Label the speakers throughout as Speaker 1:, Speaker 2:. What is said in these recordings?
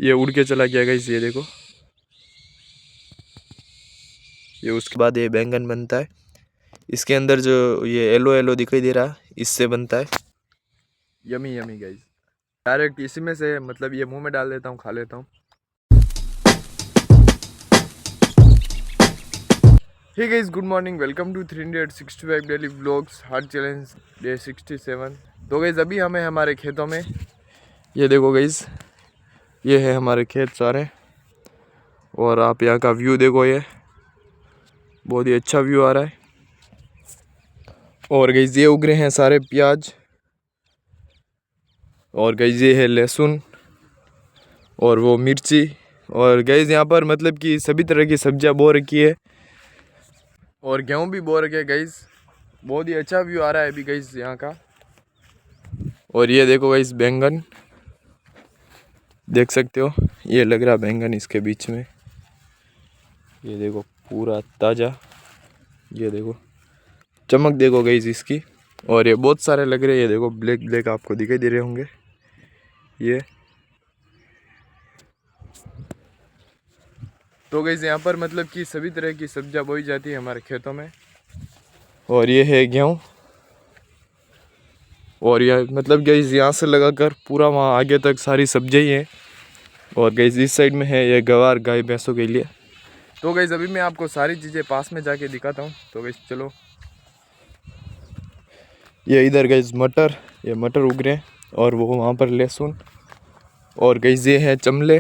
Speaker 1: ये उड़ के चला गया गाइस, ये देखो। ये उसके बाद ये बैंगन बनता है। इसके अंदर जो ये येलो येलो दिखाई दे रहा, इससे बनता है। Yummy yummy guys. डायरेक्ट इसी में से मतलब ये मुंह में डाल देता हूँ, खा लेता हूँ। Hey guys, good morning, welcome to 365 daily vlogs hard challenge day 67। तो गाइस अभी हमें हमारे खेतों में, ये देखो गाइस, ये है हमारे खेत सारे। और आप यहाँ का व्यू देखो, ये बहुत ही अच्छा व्यू आ रहा है। और गाइस ये उग रहे हैं सारे प्याज, और गाइस ये है लहसुन, और वो मिर्ची। और गाइस यहाँ पर मतलब कि सभी तरह की सब्जियां बो रखी है, और गेहूँ भी बो रखे गाइस। बहुत ही अच्छा व्यू आ रहा है अभी गाइस यहाँ का। और ये देखो गाइस बैंगन, देख सकते हो, ये लग रहा बैंगन इसके बीच में। ये देखो पूरा ताज़ा, ये देखो चमक देखो गाइस इसकी। और ये बहुत सारे लग रहे हैं, ये देखो ब्लैक ब्लैक आपको दिखाई दे रहे होंगे ये। तो गाइस यहाँ पर मतलब कि सभी तरह की सब्जियां बोई जाती है हमारे खेतों में। और ये है गेहूँ। और यह मतलब गाइस यहाँ से लगाकर पूरा वहाँ आगे तक सारी सब्जियां ही हैं। और गाइस इस साइड में है ये गवार, गाय भैंसों के लिए। तो गाइस अभी मैं आपको सारी चीज़ें पास में जाके दिखाता हूँ। तो गाइस चलो, ये इधर गाइस मटर, ये मटर उग रहे हैं, और वो वहाँ पर लहसुन। और गाइस ये है चमले,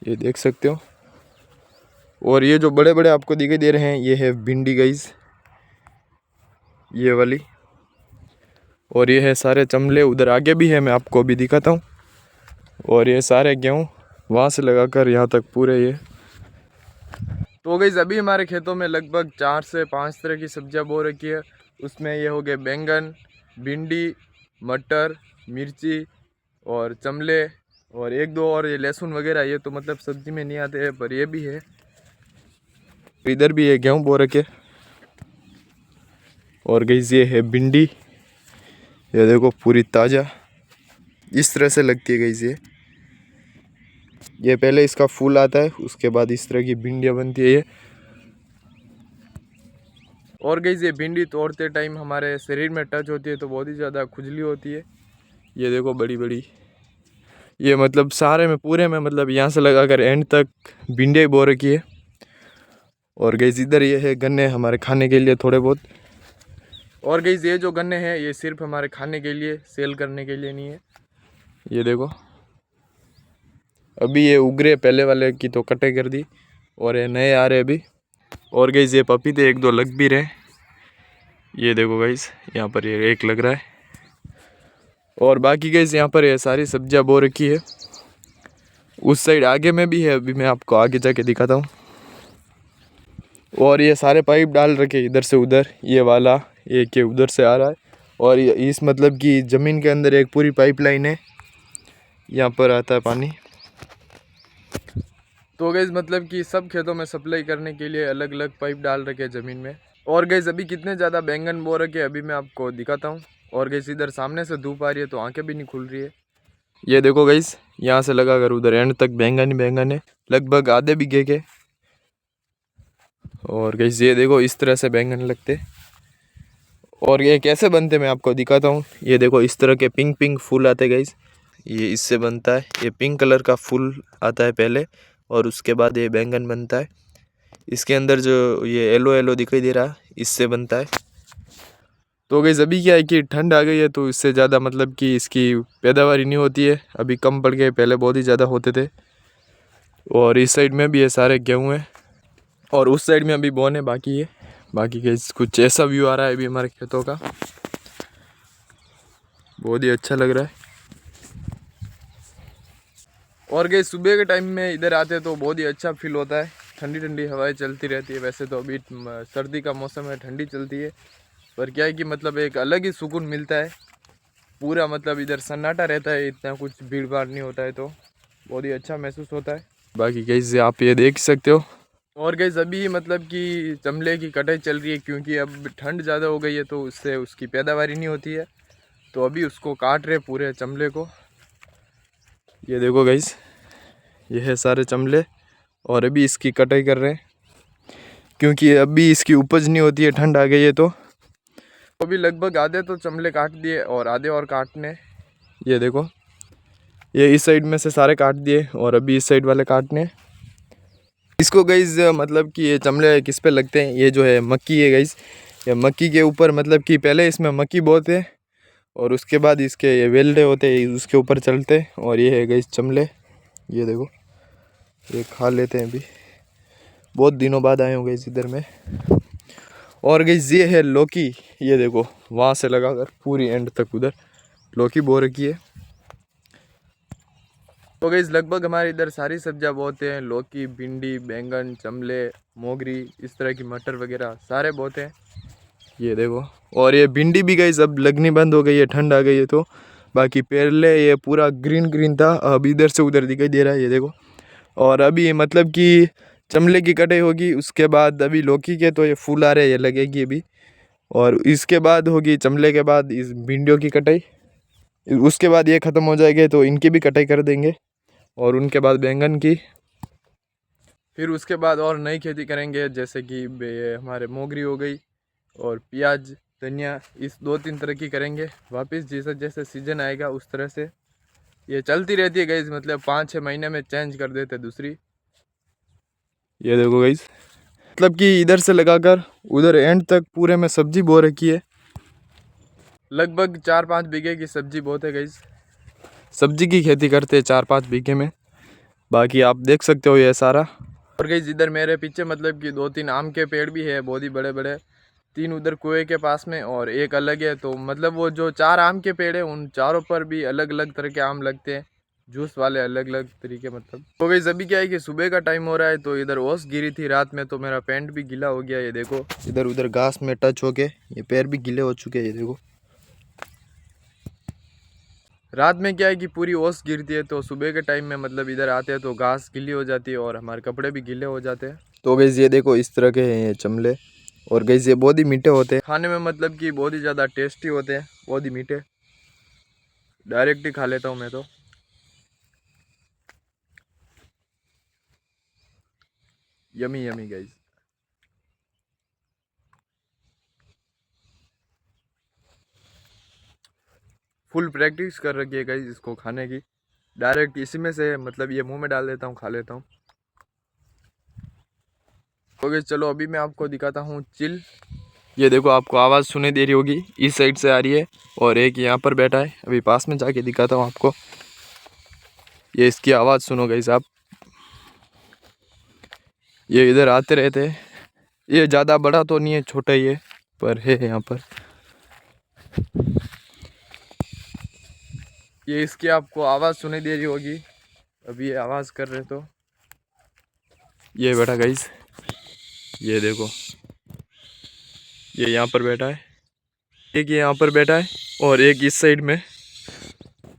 Speaker 1: ये देख सकते हो। और ये जो बड़े बड़े आपको दिखाई दे रहे हैं, ये है भिंडी गाइस, ये वाली। और ये है सारे चमले, उधर आगे भी है, मैं आपको अभी दिखाता हूँ। और ये सारे गेहूँ वहाँ से लगाकर यहाँ तक पूरे ये। तो गाइस अभी हमारे खेतों में लगभग 4 से 5 तरह की सब्जियां बो रखी है। उसमें ये हो गए बैंगन, भिंडी, मटर, मिर्ची और चमले, और एक दो और ये लहसुन वगैरह। ये तो मतलब सब्जी में नहीं आते हैं, पर ये भी है। इधर भी ये गेहूँ बो रखे। और गाइस ये है भिंडी, ये देखो पूरी ताज़ा, इस तरह से लगती है गाइस ये पहले इसका फूल आता है, उसके बाद इस तरह की भिंडियाँ बनती है ये। और गाइस ये भिंडी तोड़ते टाइम हमारे शरीर में टच होती है तो बहुत ही ज़्यादा खुजली होती है। ये देखो बड़ी बड़ी, ये मतलब सारे में पूरे में मतलब यहाँ से लगाकर एंड तक भिंडियाँ बो रखी है। और गाइस इधर ये है गन्ने, हमारे खाने के लिए थोड़े बहुत। और गाइस ये जो गन्ने हैं ये सिर्फ हमारे खाने के लिए, सेल करने के लिए नहीं है। ये देखो अभी ये उगरे, पहले वाले की तो कटे कर दी, और ये नए आ रहे अभी। और गाइस ये पपीते एक दो लग भी रहे, ये देखो गाइस यहाँ पर ये एक लग रहा है। और बाकी गाइस यहाँ पर ये सारी सब्जियां बो रखी है। उस साइड आगे में भी है, अभी मैं आपको आगे जाके दिखाता हूँ। और ये सारे पाइप डाल रखे इधर से उधर, ये वाला एक ये उधर से आ रहा है। और इस मतलब कि ज़मीन के अंदर एक पूरी पाइपलाइन है, यहाँ पर आता है पानी। तो गाइस मतलब कि सब खेतों में सप्लाई करने के लिए अलग अलग पाइप डाल रखे हैं ज़मीन में। और गाइस अभी कितने ज़्यादा बैंगन बो रखे अभी मैं आपको दिखाता हूँ। और गाइस इधर सामने से धूप आ रही है तो आंखें भी नहीं खुल रही है। ये देखो गाइस यहाँ से लगा कर उधर एंड तक बैंगन ही बैंगन है, लगभग आधे बीघे के। और गाइस ये देखो इस तरह से बैंगन लगते। और ये कैसे बनते मैं आपको दिखाता हूँ। ये देखो इस तरह के पिंक पिंक फूल आते गाइस, ये इससे बनता है। ये पिंक कलर का फूल आता है पहले, और उसके बाद ये बैंगन बनता है। इसके अंदर जो ये येलो येलो दिखाई दे रहा, इससे बनता है। तो गाइस अभी क्या है कि ठंड आ गई है तो इससे ज़्यादा मतलब कि इसकी पैदावार नहीं होती है, अभी कम पड़ गए, पहले बहुत ही ज़्यादा होते थे। और इस साइड में भी ये सारे गेहूँ हैं, और उस साइड में अभी बोने बाकी है। बाकी गाइस कुछ ऐसा व्यू आ रहा है अभी हमारे खेतों का, बहुत ही अच्छा लग रहा है। और गाइस सुबह के टाइम में इधर आते हैं तो बहुत ही अच्छा फील होता है, ठंडी ठंडी हवाएं चलती रहती है। वैसे तो अभी सर्दी का मौसम है, ठंडी चलती है, पर क्या है कि मतलब एक अलग ही सुकून मिलता है। पूरा मतलब इधर सन्नाटा रहता है, इतना कुछ भीड़ भाड़ नहीं होता है, तो बहुत ही अच्छा महसूस होता है। बाकी गाइस आप ये देख सकते हो। और गाइस अभी मतलब कि चमले की कटाई चल रही है, क्योंकि अब ठंड ज़्यादा हो गई है तो उससे उसकी पैदावारी नहीं होती है, तो अभी उसको काट रहे पूरे चमले को। ये देखो गाइस, ये है सारे चमले और अभी इसकी कटाई कर रहे हैं क्योंकि अभी इसकी उपज नहीं होती है, ठंड आ गई है। तो अभी लगभग आधे तो चमले काट दिए और आधे और काटने। ये देखो, ये इस साइड में से सारे काट दिए और अभी इस साइड वाले काटने। इसको गाइस मतलब कि ये चमले किस पे लगते हैं, ये जो है मक्की है गाइस, ये मक्की के ऊपर मतलब कि पहले इसमें मक्की बोते हैं और उसके बाद इसके ये वेल्डे होते हैं उसके ऊपर चलते हैं। और ये है गाइस चमले, ये देखो, ये खा लेते हैं। अभी बहुत दिनों बाद आए होंगे इस इधर में। और गाइस ये है लौकी, ये देखो वहाँ से लगाकर पूरी एंड तक उधर लौकी बो रखी है। तो गाइस लगभग हमारे इधर सारी सब्जियां बोते हैं, लौकी, भिंडी, बैंगन, चमले, मोगरी, इस तरह की मटर वगैरह सारे बोते हैं। ये देखो, और ये भिंडी भी गाइस अब लगनी बंद हो गई है, ठंड आ गई है। तो बाकी पहले ये पूरा ग्रीन ग्रीन था, अब इधर से उधर दिखाई दे रहा है। ये देखो, और अभी मतलब कि चमले की कटाई होगी, उसके बाद अभी लौकी के तो ये फूल आ रहे हैं, ये लगेगी अभी। और इसके बाद होगी चमले के बाद इस भिंडियों की कटाई, उसके बाद ये ख़त्म हो जाएंगे तो इनकी भी कटाई कर देंगे। और उनके बाद बैंगन की, फिर उसके बाद और नई खेती करेंगे, जैसे कि हमारे मोगरी हो गई और प्याज, धनिया, इस 2-3 तरह की करेंगे वापस। जैसे जैसे सीजन आएगा उस तरह से ये चलती रहती है गाइस, मतलब 5-6 महीने में चेंज कर देते दूसरी। ये देखो गाइस, मतलब कि इधर से लगाकर उधर एंड तक पूरे में सब्जी बो रखी है। लगभग 4-5 बीघे की सब्जी बोते हैं गाइस, सब्जी की खेती करते हैं 4-5 बीघे में। बाकी आप देख सकते हो ये सारा। और गाइस इधर मेरे पीछे मतलब कि 2-3 आम के पेड़ भी है, बहुत ही बड़े बड़े, 3 उधर कुएं के पास में और एक अलग है। तो मतलब वो जो 4 आम के पेड़ है उन चारों पर भी अलग अलग तरह के आम लगते हैं, जूस वाले अलग अलग तरीके मतलब। तो गाइस अभी क्या है कि सुबह का टाइम हो रहा है, तो इधर ओस गिरी थी रात में, तो मेरा पैंट भी गीला हो गया। ये देखो, इधर उधर घास में टच होके ये पैर भी गीले हो चुके हैं। ये देखो, रात में क्या है कि पूरी ओस गिरती है, तो सुबह के टाइम में मतलब इधर आते हैं तो घास गीली हो जाती है और हमारे कपड़े भी गीले हो जाते हैं। तो गाइस ये देखो, इस तरह के हैं ये चमले। और गाइस ये बहुत ही मीठे होते हैं खाने में, मतलब कि बहुत ही ज़्यादा टेस्टी होते हैं, बहुत ही मीठे। डायरेक्ट ही खा लेता हूँ मैं तो। Yummy yummy guys. Full practice कर रखी है गाइस इसको खाने की, डायरेक्ट इसी में से मतलब ये मुंह में डाल देता हूँ, खा लेता हूँ। ओके चलो, अभी मैं आपको दिखाता हूँ चिल। ये देखो, आपको आवाज़ सुने दे रही होगी, इस साइड से आ रही है और एक यहाँ पर बैठा है। अभी पास में जाके दिखाता हूँ आपको, ये इसकी आवाज़ सुनो गाइस आप। ये इधर आते रहते हैं, ये ज़्यादा बड़ा तो नहीं है, छोटा ही है पर है यहाँ पर। ये इसकी आपको आवाज़ सुने दे रही होगी, अभी ये आवाज़ कर रहे तो ये बैठा गाइस। ये देखो, ये यहाँ पर बैठा है, एक ये यहाँ पर बैठा है और एक इस साइड में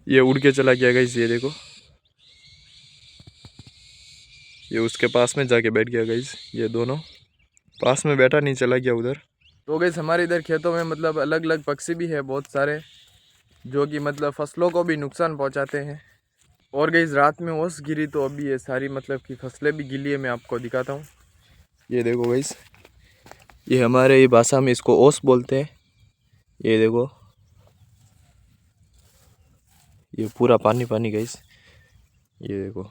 Speaker 1: ये उड़ के चला गया गाइस। ये देखो, ये उसके पास में जाके बैठ गया गाइस, ये दोनों पास में बैठा, नहीं चला गया उधर। तो गाइस हमारे इधर खेतों में मतलब अलग अलग पक्षी भी है बहुत सारे, जो कि मतलब फसलों को भी नुकसान पहुंचाते हैं। और गाइस रात में ओस गिरी तो अभी ये सारी मतलब कि फसलें भी गिली है, मैं आपको दिखाता हूँ। ये देखो गाइस, ये हमारे ये भाषा में इसको ओस बोलते हैं। ये देखो, ये पूरा पानी पानी गाइस, ये देखो।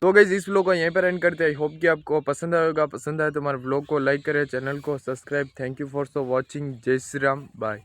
Speaker 1: तो गाइस इस व्लॉग को यहीं पर एंड करते हैं। आई होप कि आपको पसंद आएगा, पसंद आए तो हमारे व्लॉग को लाइक करें, चैनल को subscribe. Thank you for so watching. जय श्री राम, बाय।